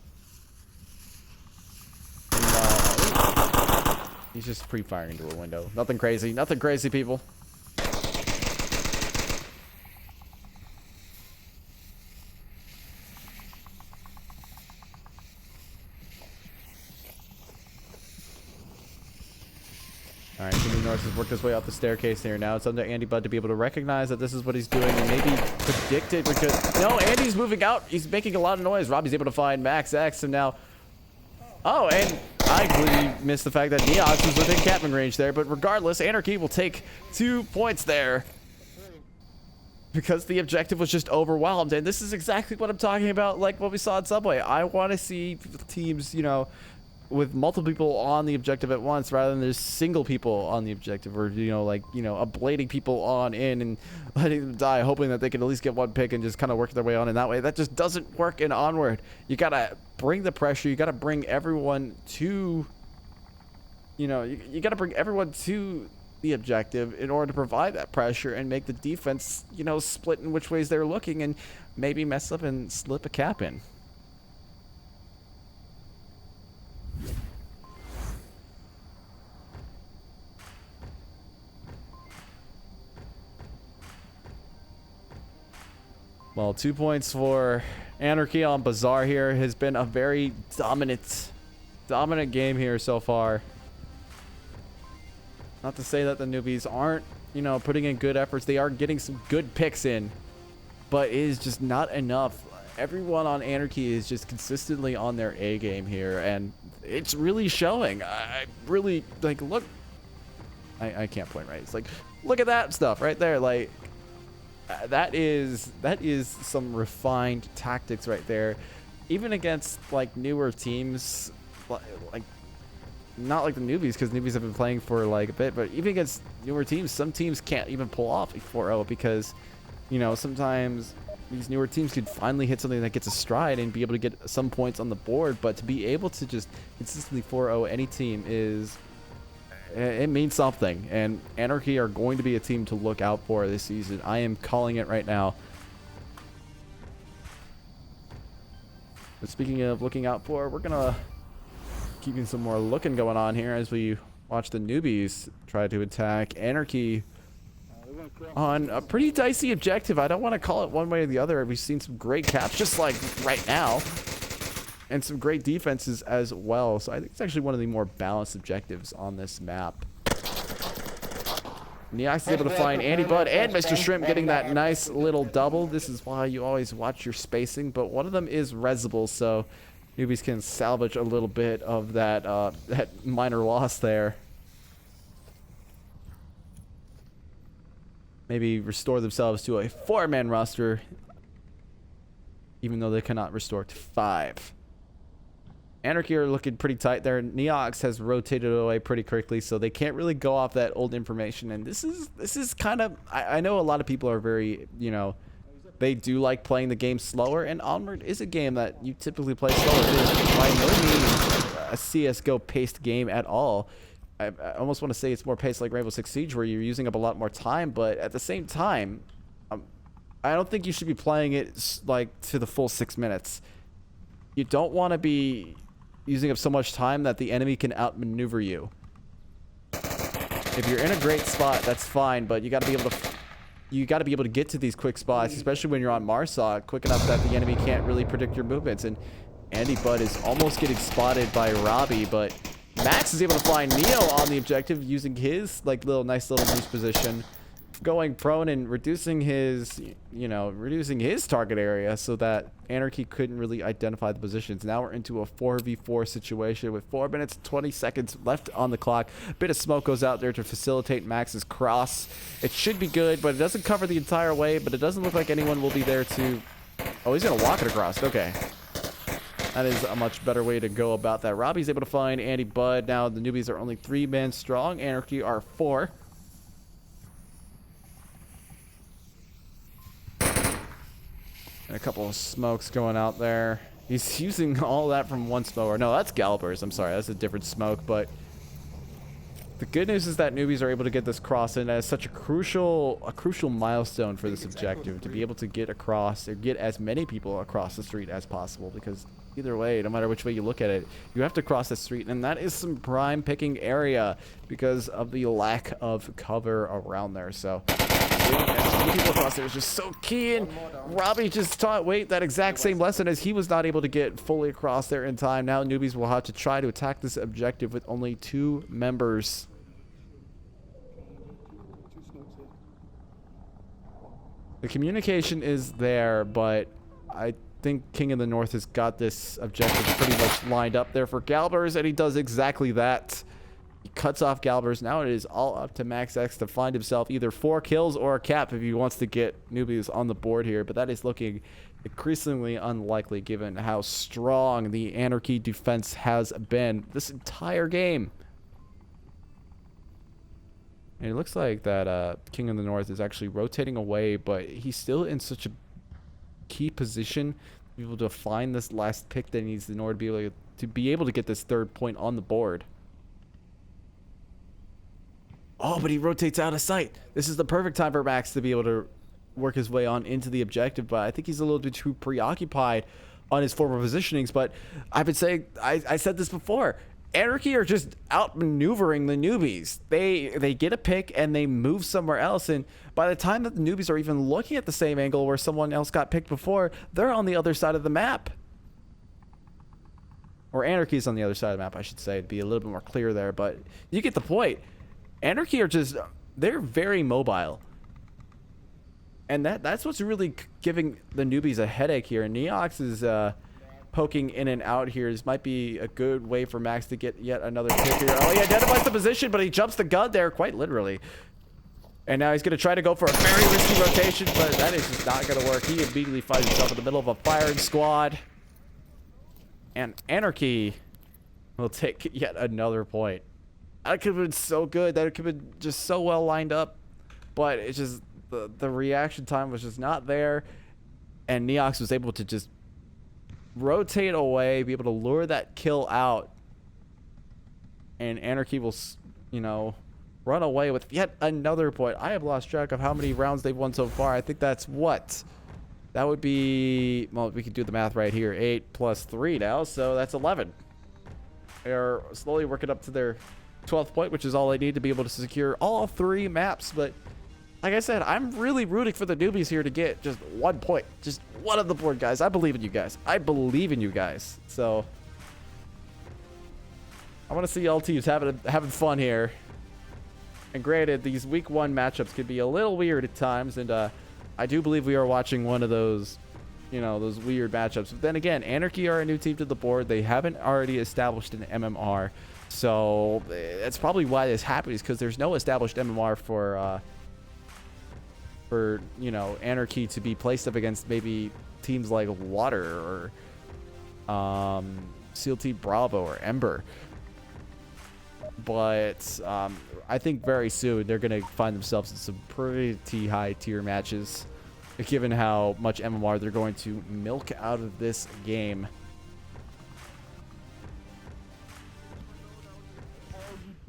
And, he's just pre-firing into a window. Nothing crazy. Nothing crazy, people. All right, King of the North has worked his way up the staircase here. Now it's up to Andy Budd to be able to recognize that this is what he's doing and maybe predict it because... No, Andy's moving out. He's making a lot of noise. Robbie's able to find Max X and now... Oh, and I completely missed the fact that Neox was within Catman range there. But regardless, Anarchy will take 2 points there because the objective was just overwhelmed. And this is exactly what I'm talking about, like what we saw in Subway. I want to see teams, you know, with multiple people on the objective at once rather than there's single people on the objective or, you know, like, you know, ablating people on in and letting them die, hoping that they can at least get one pick and just kind of work their way on in that way. That just doesn't work in Onward. You got to bring the pressure. You got to bring everyone to, you know, you got to bring everyone to the objective in order to provide that pressure and make the defense, you know, split in which ways they're looking and maybe mess up and slip a cap in. Well, 2 points for Anarchy on Bazaar here. Has been a very dominant game here so far. Not to say that the newbies aren't, you know, putting in good efforts. They are getting some good picks in, but it is just not enough. Everyone on Anarchy is just consistently on their A game here, and it's really showing. I really, like, look. I can't point right. It's like, look at that stuff right there. Like, that is some refined tactics right there. Even against, like, newer teams, like not like the newbies, because newbies have been playing for like a bit, but even against newer teams, some teams can't even pull off a 4-0 because, you know, sometimes these newer teams could finally hit something that gets a stride and be able to get some points on the board. But to be able to just consistently 4-0 any team is, it means something. And Anarchy are going to be a team to look out for this season. I am calling it right now. But speaking of looking out for, we're gonna keeping some more looking going on here as we watch the newbies try to attack Anarchy on a pretty dicey objective. I don't want to call it one way or the other. We've seen some great caps just like right now, and some great defenses as well. So I think it's actually one of the more balanced objectives on this map. Neox is able to find Andy Bud and Mr. Shrimp getting that nice little double. This is why you always watch your spacing, but one of them is resible, so newbies can salvage a little bit of that that minor loss there. Maybe restore themselves to a 4-man roster, even though they cannot restore to 5. Anarchy are looking pretty tight there. Neox has rotated away pretty quickly, so they can't really go off that old information. And this is kind of, I know a lot of people are very, you know, they do like playing the game slower, and Onward is a game that you typically play slower. It is by no means a CSGO paced game at all. I almost want to say it's more paced like Rainbow Six Siege, where you're using up a lot more time, but at the same time, I don't think you should be playing it like to the full 6 minutes. You don't want to be using up so much time that the enemy can outmaneuver you. If you're in a great spot, that's fine, but you got to be able to get to these quick spots, especially when you're on Marsaw, quick enough that the enemy can't really predict your movements. And Andy Bud is almost getting spotted by Robbie, but Max is able to find Neo on the objective using his like nice little boost position, going prone and reducing his, you know, reducing his target area so that Anarchy couldn't really identify the positions. Now we're into a 4v4 situation with 4 minutes and 20 seconds left on the clock. A bit of smoke goes out there to facilitate Max's cross. It should be good, but it doesn't cover the entire way, but it doesn't look like anyone will be there to... Oh, he's gonna walk it across. Okay. That is a much better way to go about that. Robbie's able to find Andy Bud. Now the newbies are only 3 men strong. Anarchy are 4. And a couple of smokes going out there. He's using all that from one smoke. No, that's Gallopers. I'm sorry, that's a different smoke. But the good news is that newbies are able to get this cross in as such a crucial milestone for this objective, to be able to get across or get as many people across the street as possible. Because either way, no matter which way you look at it, you have to cross the street, and that is some prime picking area because of the lack of cover around there. So getting people across there is just so key, and Robbie just taught that exact same lesson as he was not able to get fully across there in time. Now newbies will have to try to attack this objective with only 2 members. The communication is there, but I think King of the North has got this objective pretty much lined up there for Galbers, and he does exactly that. He cuts off Galbers. Now it is all up to Max X to find himself either 4 kills or a cap if he wants to get newbies on the board here, but that is looking increasingly unlikely given how strong the Anarchy defense has been this entire game. And it looks like that King of the North is actually rotating away, but he's still in such a key position to be able to find this last pick that he needs in order to be able to get this 3rd point on the board. Oh, but he rotates out of sight. This is the perfect time for Max to be able to work his way on into the objective, but I think he's a little bit too preoccupied on his forward positionings. But I've been saying, I said this before, Anarchy are just outmaneuvering the Newbies. They get a pick and they move somewhere else, and by the time that the Newbies are even looking at the same angle where someone else got picked before, they're on the other side of the map. Or Anarchy is on the other side of the map, I should say, to be a little bit more clear there, but you get the point. Anarchy are just, they're very mobile. And that's what's really giving the Newbies a headache here. Neox is poking in and out here. This might be a good way for Max to get yet another pick here. Oh, he identifies the position, but he jumps the gun there, quite literally. And now he's going to try to go for a very risky rotation, but that is just not going to work. He immediately finds himself in the middle of a firing squad. And Anarchy will take yet another point. That could have been so good. That could have been just so well lined up. But it's just the reaction time was just not there. And Neox was able to just rotate away, be able to lure that kill out. And Anarchy will, you know, run away with yet another point. I have lost track of how many rounds they've won so far. I think that's what? That would be, well, we could do the math right here. 8 plus 3 now, so that's 11. They're slowly working up to their 12th point, which is all they need to be able to secure all 3 maps. But like I said, I'm really rooting for the Newbies here to get just 1 point. Just one on the board, guys. I believe in you guys. I believe in you guys. So I want to see all teams having fun here. And granted, these week 1 matchups could be a little weird at times, and I do believe we are watching one of those, you know, those weird matchups. But then again, Anarchy are a new team to the board. They haven't already established an MMR, so that's probably why this happens, because there's no established MMR for you know, Anarchy to be placed up against maybe teams like Water or SEAL Team Bravo or Ember. But I think very soon they're going to find themselves in some pretty high tier matches, given how much MMR they're going to milk out of this game.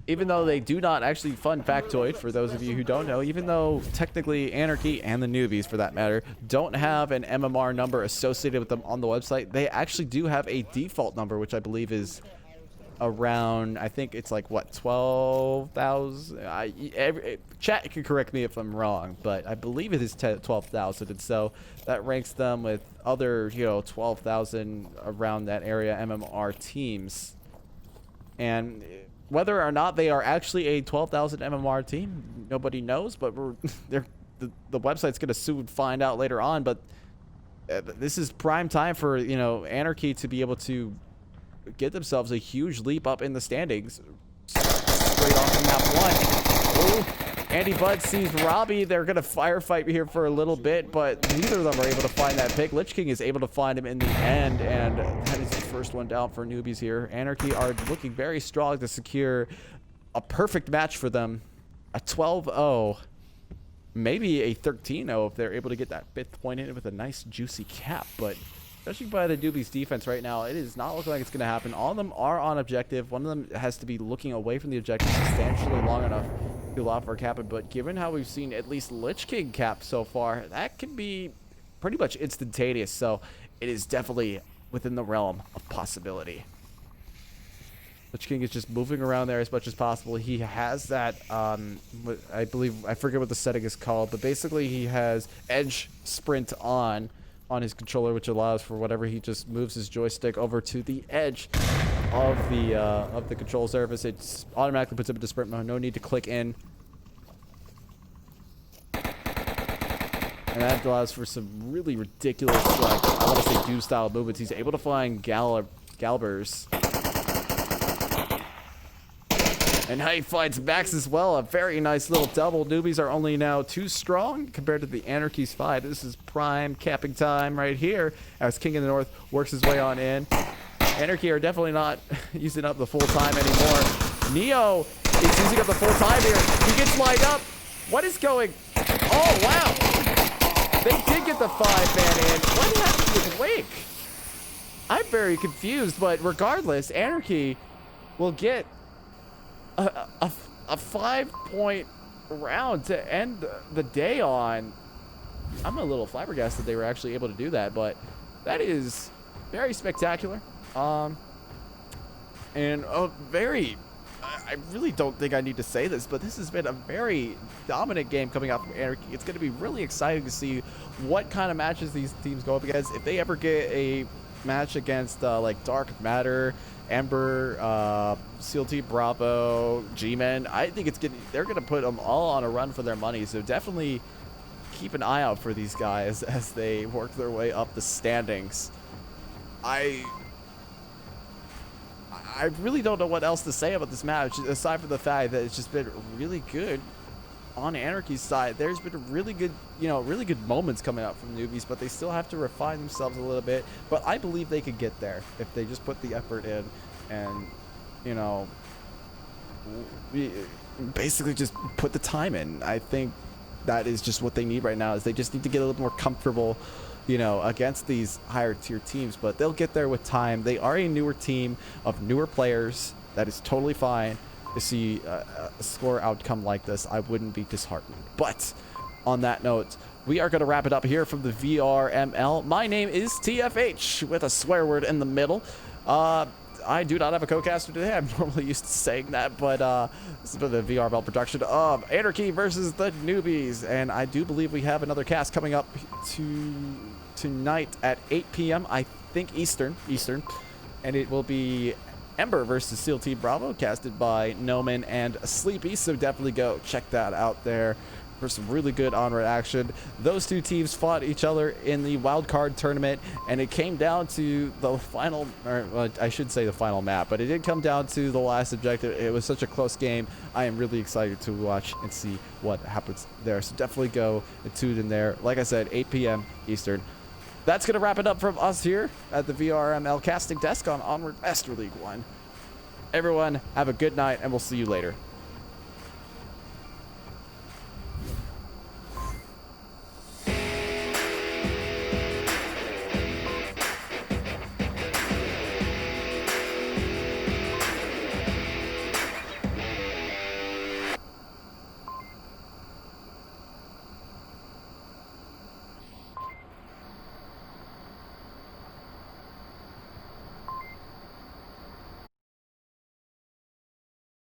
Even though they do not actually, fun factoid for those of you who don't know, even though technically Anarchy and the Newbies for that matter don't have an MMR number associated with them on the website, they actually do have a default number, which I believe is around, I think it's like, what, 12,000? Chat can correct me if I'm wrong, but I believe it is 12,000, and so that ranks them with other, you know, 12,000 around that area MMR teams. And whether or not they are actually a 12,000 MMR team, nobody knows, but the website's going to soon find out later on. But this is prime time for, you know, Anarchy to be able to get themselves a huge leap up in the standings. Straight off from map 1. Ooh. Andy Bud sees Robbie. They're going to firefight here for a little bit, but neither of them are able to find that pick. Lich King is able to find him in the end, and that is the first one down for Newbies here. Anarchy are looking very strong to secure a perfect match for them. A 12-0. Maybe a 13-0 if they're able to get that 5th point in with a nice juicy cap, but judging by the Newbies defense right now, it is not looking like it's going to happen. All of them are on objective. One of them has to be looking away from the objective substantially long enough to allow for a cap. But given how we've seen at least Lich King cap so far, that can be pretty much instantaneous. So it is definitely within the realm of possibility. Lich King is just moving around there as much as possible. He has that, I believe, I forget what the setting is called, but basically he has edge sprint on his controller, which allows for whatever, he just moves his joystick over to the edge of the control surface. It automatically puts him into sprint mode. No need to click in. And that allows for some really ridiculous, like, I want to say Doom style movements. He's able to find Galbers. And he finds Max as well. A very nice little double. Newbies are only now 2 strong compared to the Anarchy's 5. This is prime capping time right here as King in the North works his way on in. Anarchy are definitely not using up the full time anymore. Neo is using up the full time here. He gets lined up. What is going? Oh, wow. They did get the 5-man in. What happened with Wake? I'm very confused, but regardless, Anarchy will get a 5-point round to end the day on. I'm a little flabbergasted they were actually able to do that, but that is very spectacular. And a very, I really don't think I need to say this, but this has been a very dominant game coming out from Anarchy. It's going to be really exciting to see what kind of matches these teams go up against. If they ever get a match against like Dark Matter, Ember, CLT Bravo, G-Men, I think they're going to put them all on a run for their money. So definitely keep an eye out for these guys as they work their way up the standings. I really don't know what else to say about this match, aside from the fact that it's just been really good on Anarchy's side. There's been really good, really good moments coming out from Newbies, but they still have to refine themselves a little bit. But I believe they could get there if they just put the effort in and, basically just put the time in. I think that is just what they need right now, is they just need to get a little more comfortable against these higher tier teams, but they'll get there with time. They are a newer team of newer players. That is totally fine to see a score outcome like this. I wouldn't be disheartened. But on that note, we are going to wrap it up here from the VRML. My name is TFH with a swear word in the middle. I do not have a co-caster today. I'm normally used to saying that, but this has been the VRML production of Anarchy versus the Newbies, and I do believe we have another cast coming up tonight at 8 p.m. I think Eastern, and it will be Ember versus CLT Bravo, casted by Noman and Sleepy. So definitely go check that out there for some really good Onward action. Those two teams fought each other in the wild card tournament, and it came down to the final, or well, I should say the final map, but it did come down to the last objective. It was such a close game. I am really excited to watch and see what happens there. So definitely go and tune in there. Like I said, 8 p.m. Eastern. That's going to wrap it up from us here at the VRML casting desk on Onward Master League 1. Everyone, have a good night, and we'll see you later.